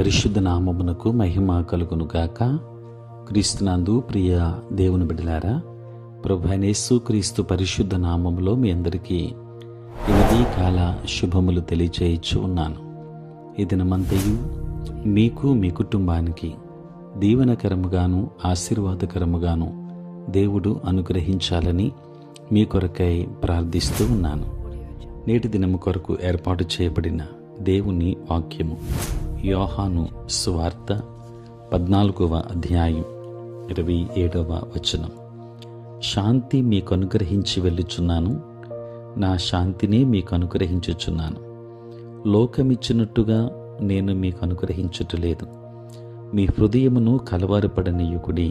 పరిశుద్ధ నామమునకు మహిమ కలుగునుగాక. క్రీస్తునందు ప్రియ దేవుని బిడ్డలారా, ప్రభువైన యేసు క్రీస్తు పరిశుద్ధ నామములో మీ అందరికీ ఈ కాల శుభములు తెలియచేయచ్చు ఉన్నాను. ఈ దినమంతయు మీకు మీ కుటుంబానికి దీవెనకరముగాను ఆశీర్వాదకరముగాను దేవుడు అనుగ్రహించాలని మీ కొరకై ప్రార్థిస్తూ ఉన్నాను. నేటి దినము కొరకు ఏర్పాటు చేయబడిన దేవుని వాక్యము యోహాను సువార్త 14వ అధ్యాయం 27వ వచనం. శాంతి మీకు అనుగ్రహించి వెళ్ళుచున్నాను, నా శాంతిని మీకు అనుగ్రహించుచున్నాను. లోకమిచ్చినట్టుగా నేను మీకు అనుగ్రహించుటలేదు. మీ హృదయమును కలవరపడనీయకుడి,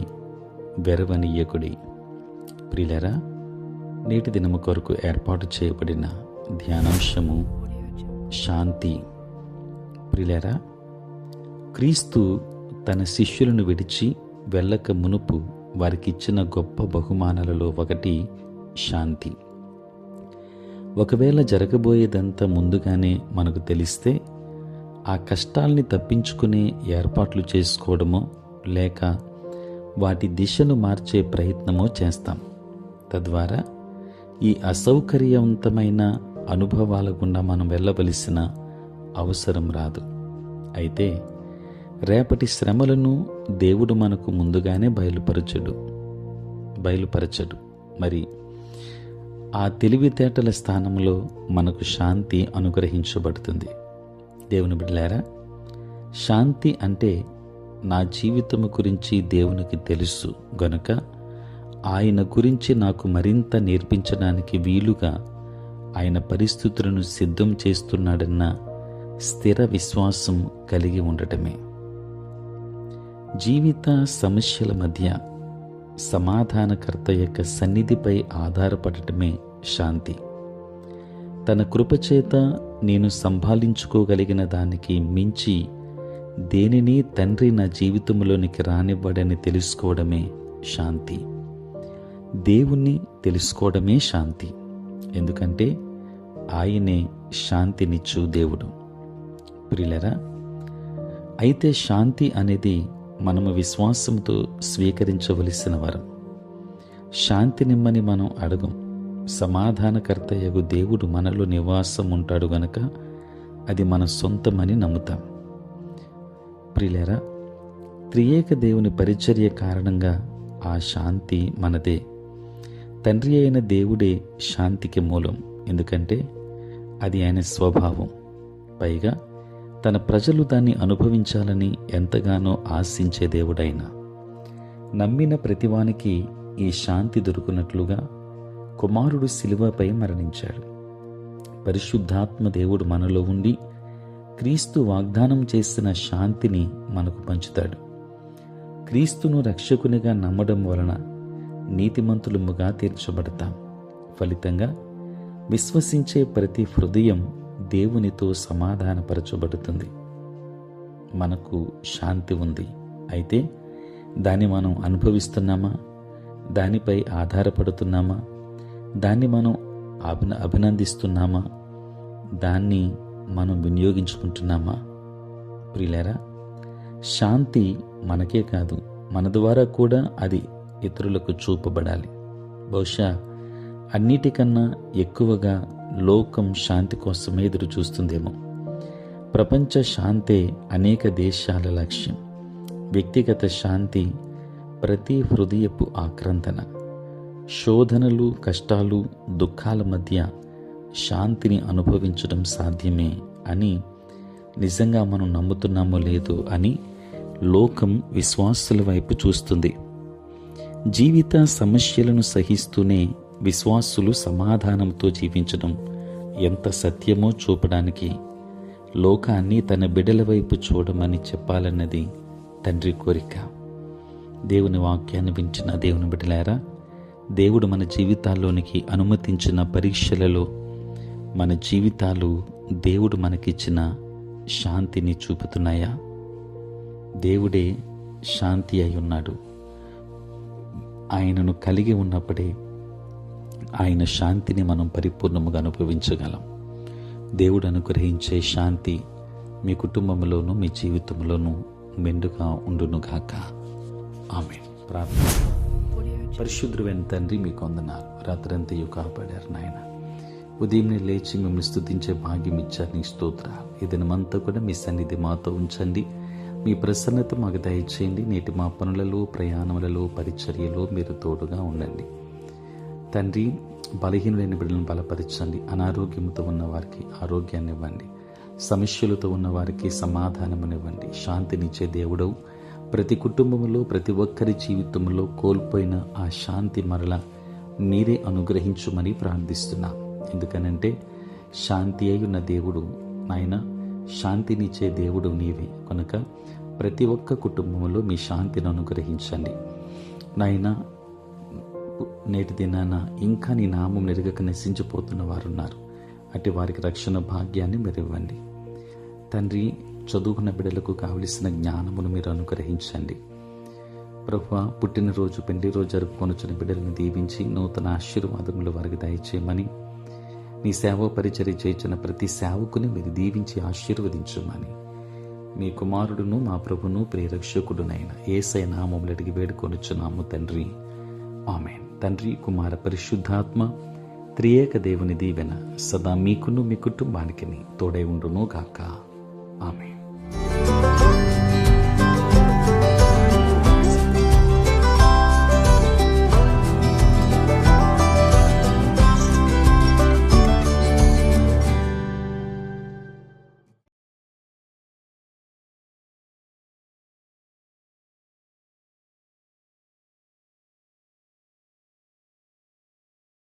వెరవనీయకుడి. ప్రియులారా, నేటి దినము కొరకు ఏర్పాటు చేయబడిన ధ్యానాంశము శాంతి. ప్రియులారా, క్రీస్తు తన శిష్యులను విడిచి వెళ్ళక మునుపు వారికిచ్చిన గొప్ప బహుమానాలలో ఒకటి శాంతి. ఒకవేళ జరగబోయేదంతా ముందుగానే మనకు తెలిస్తే ఆ కష్టాల్ని తప్పించుకునే ఏర్పాట్లు చేసుకోవడమో లేక వాటి దిశను మార్చే ప్రయత్నమో చేస్తాం. తద్వారా ఈ అసౌకర్యవంతమైన అనుభవాల గుండా మనం వెళ్ళవలసిన అవసరం రాదు. అయితే రేపటి శ్రమలను దేవుడు మనకు ముందుగానే బయలుపరచడు. మరి ఆ తెలివితేటల స్థానంలో మనకు శాంతి అనుగ్రహించబడుతుంది. దేవుని బిడ్డలారా, శాంతి అంటే నా జీవితము గురించి దేవునికి తెలుసు గనుక ఆయన గురించి నాకు మరింత నేర్పించడానికి వీలుగా ఆయన పరిస్థితులను సిద్ధం చేస్తున్నాడన్న స్థిర విశ్వాసం కలిగి ఉండటమే. జీవిత సమస్యల మధ్య సమాధానకర్త యొక్క సన్నిధిపై ఆధారపడటమే శాంతి. తన కృపచేత నేను సంభాళించుకోగలిగిన దానికి మించి దేనిని తండ్రి నా జీవితంలోనికి రానివ్వడని తెలుసుకోవడమే శాంతి. దేవుణ్ణి తెలుసుకోవడమే శాంతి. ఎందుకంటే ఆయనే శాంతినిచ్చు దేవుడు. ప్రియులారా, అయితే శాంతి అనేది మనము విశ్వాసంతో స్వీకరించవలసిన వరం. శాంతినిమ్మని మనం అడగం. సమాధానకర్తయగు దేవుడు మనలో నివాసం ఉంటాడు గనక అది మన సొంతమని నమ్ముతాం. ప్రియులారా, త్రియేక దేవుని పరిచర్య కారణంగా ఆ శాంతి మనదే. తండ్రి అయిన దేవుడే శాంతికి మూలం. ఎందుకంటే అది ఆయన స్వభావం. పైగా తన ప్రజలు దాన్ని అనుభవించాలని ఎంతగానో ఆశించే దేవుడైన నమ్మిన ప్రతివానికి ఈ శాంతి దొరుకునట్లుగా కుమారుడు శిలువపై మరణించాడు. పరిశుద్ధాత్మ దేవుడు మనలో ఉండి క్రీస్తు వాగ్దానం చేసిన శాంతిని మనకు పంచుతాడు. క్రీస్తును రక్షకునిగా నమ్మడం వలన నీతిమంతులముగా తీర్చబడతాం. ఫలితంగా విశ్వసించే ప్రతి హృదయం దేవునితో సమాధానపరచబడుతుంది. మనకు శాంతి ఉంది. అయితే దాన్ని మనం అనుభవిస్తున్నామా? దానిపై ఆధారపడుతున్నామా? దాన్ని మనం అభినందిస్తున్నామా? దాన్ని మనం వినియోగించుకుంటున్నామా? ప్రియులారా, శాంతి మనకే కాదు, మన ద్వారా కూడా అది ఇతరులకు చూపబడాలి. బహుశా అన్నిటికన్నా ఎక్కువగా లోకం శాంతి కోసమే ఎదురు చూస్తుందేమో. ప్రపంచ శాంతే అనేక దేశాల లక్ష్యం. వ్యక్తిగత శాంతి ప్రతి హృదయపు ఆక్రందన. శోధనలు, కష్టాలు, దుఃఖాల మధ్య శాంతిని అనుభవించడం సాధ్యమే అని నిజంగా మనం నమ్ముతున్నామో లేదో అని లోకం విశ్వాసుల వైపు చూస్తుంది. జీవిత సమస్యలను సహిస్తూనే విశ్వాసులు సమాధానంతో జీవించడం ఎంత సత్యమో చూపడానికి లోకాన్ని తన బిడ్డల వైపు చూడమని చెప్పాలన్నది తండ్రి కోరిక. దేవుని వాక్యాన్ని వించిన దేవుని బిడ్డలారా, దేవుడు మన జీవితాల్లోనికి అనుమతించిన పరీక్షలలో మన జీవితాలు దేవుడు మనకిచ్చిన శాంతిని చూపుతున్నాయా? దేవుడే శాంతి అయి ఉన్నాడు. ఆయనను కలిగి ఉన్నప్పుడే ఆయన శాంతిని మనం పరిపూర్ణముగా అనుభవించగలం. దేవుడు అనుగ్రహించే శాంతి మీ కుటుంబంలోనూ మీ జీవితంలోనూ మెండుగా ఉండునుగాక. ఆమేన్. ప్రార్థన. పరిశుద్ధుడైన తండ్రి, మీకు వందనాలు. రాత్రంతయు కాపాడారు నాయన. ఉదయం లేచి మిమ్మల్ని స్తుతించే భాగ్యం ఇచ్చారు. నీ స్తోత్రాలు. ఈ దినమంతా కూడా మీ సన్నిధి మాతో ఉంచండి. మీ ప్రసన్నత మాకు దయచేయండి. నేటి మా పనులలో, ప్రయాణములలో, పరిచర్యలో మీరు తోడుగా ఉండండి తండ్రి. బలహీనులైన బిడ్డలను బలపరచండి. అనారోగ్యంతో ఉన్న వారికి ఆరోగ్యాన్ని ఇవ్వండి. సమస్యలతో ఉన్న వారికి సమాధానమునివ్వండి. శాంతినిచ్చే దేవుడవు, ప్రతి కుటుంబంలో, ప్రతి ఒక్కరి జీవితంలో కోల్పోయిన ఆ శాంతి మరల మీరే అనుగ్రహించుమని ప్రార్థిస్తున్నాం. ఎందుకనంటే శాంతి అయి ఉన్న దేవుడు నాయన, శాంతినిచ్చే దేవుడు నీవే కనుక ప్రతి ఒక్క కుటుంబంలో మీ శాంతిని అనుగ్రహించండి నాయన. నేటి దినాన ఇంకా నీ నామం నెరగక నశించిపోతున్న వారున్నారు. అటు వారికి రక్షణ భాగ్యాన్ని మీరు ఇవ్వండి తండ్రి. చదువుకున్న బిడ్డలకు కావలసిన జ్ఞానమును మీరు అనుగ్రహించండి ప్రభువా. పుట్టినరోజు, పెళ్లి రోజు జరుపుకొనుచున్న బిడ్డలను దీవించి నూతన ఆశీర్వాదములు వారికి దయచేయమని, నీ సేవ పరిచర్య చేయించిన ప్రతి సేవకుని మీరు దీవించి ఆశీర్వదించమని, మీ కుమారుడును మా ప్రభును ప్రియరక్షకుడునైన యేసయ్య నామములో అడిగి వేడుకొనుచున్నాము తండ్రి. ఆమేన్. తండ్రి, కుమార, పరిశుద్ధాత్మ త్రియేక దేవుని దీవెన సదా మీకును మీ కుటుంబానికి తోడై ఉండును గాక. ఆమేన్.